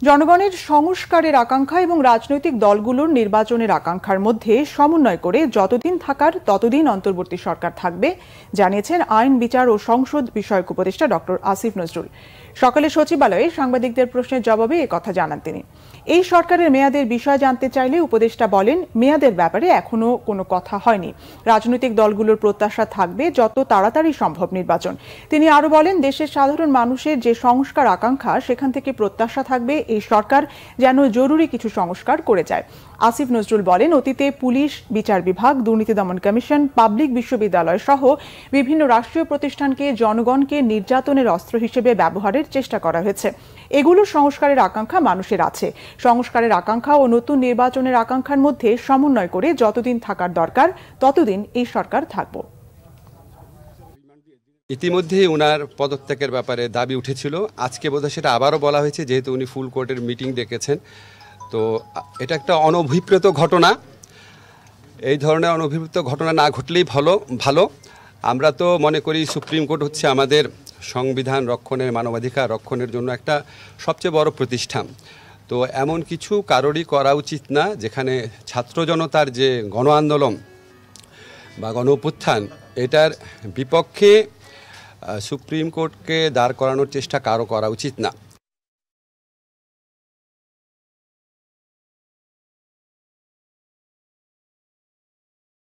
জনগণের সংস্কারের আকাঙ্ক্ষা এবং রাজনৈতিক দলগুলোর নির্বাচনের আকাঙ্ক্ষার মধ্যে সমন্বয় করে যতদিন থাকার ততদিন অন্তর্বর্তী সরকার থাকবে জানিয়েছেন আইন বিচার ও সংসদ বিষয়ক উপদেষ্টা ডক্টর আসিফ নজরুল। সকালে সচিবালয়ে সাংবাদিকদের প্রশ্নের জবাবে একথা জানান তিনি। এই সরকারের মেয়াদের বিষয় জানতে চাইলে উপদেষ্টা বলেন, মেয়াদের ব্যাপারে এখনো কোনো কথা হয়নি। রাজনৈতিক দলগুলোর প্রত্যাশা থাকবে যত তাড়াতাড়ি সম্ভব নির্বাচন। তিনি আরো বলেন, দেশের সাধারণ মানুষের যে সংস্কার আকাঙ্ক্ষা সেখান থেকে প্রত্যাশা থাকবে এই সরকার যেন জরুরি কিছু সংস্কার করে যায়। আসিফ নজরুল বলেন, অতীতে পুলিশ, বিচার বিভাগ, দুর্নীতি দমন কমিশন, পাবলিক বিশ্ববিদ্যালয় সহ বিভিন্ন রাষ্ট্রীয় প্রতিষ্ঠানকে জনগণকে নির্যাতনের অস্ত্র হিসেবে ব্যবহারের চেষ্টা করা হয়েছে। এগুলো সংস্কারের আকাঙ্ক্ষা মানুষের আছে। সংস্কারের আকাঙ্ক্ষা ও নতুন নির্বাচনের আকাঙ্ক্ষার মধ্যে সমন্বয় করে যতদিন থাকার দরকার ততদিন এই সরকার থাকবে। ইতিমধ্যেই ওনার পদত্যাগের ব্যাপারে দাবি উঠেছিল। আজকে বোধহয় সেটা আবারও বলা হয়েছে, যেহেতু উনি ফুল কোর্টের মিটিং ডেকেছেন। তো এটা একটা অনভিপ্রেত ঘটনা। এই ধরনের অনভিপ্রেত ঘটনা না ঘটলেই ভালো। আমরা তো মনে করি সুপ্রিম কোর্ট হচ্ছে আমাদের সংবিধান রক্ষণের, মানবাধিকার রক্ষণের জন্য একটা সবচেয়ে বড় প্রতিষ্ঠান। তো এমন কিছু কারোরই করা উচিত না যেখানে ছাত্র জনতার যে গণ আন্দোলন বা গণ অভ্যুত্থান, এটার বিপক্ষে সুপ্রিম কোর্টকে দাঁড় করানোর চেষ্টা কারো করা উচিত না।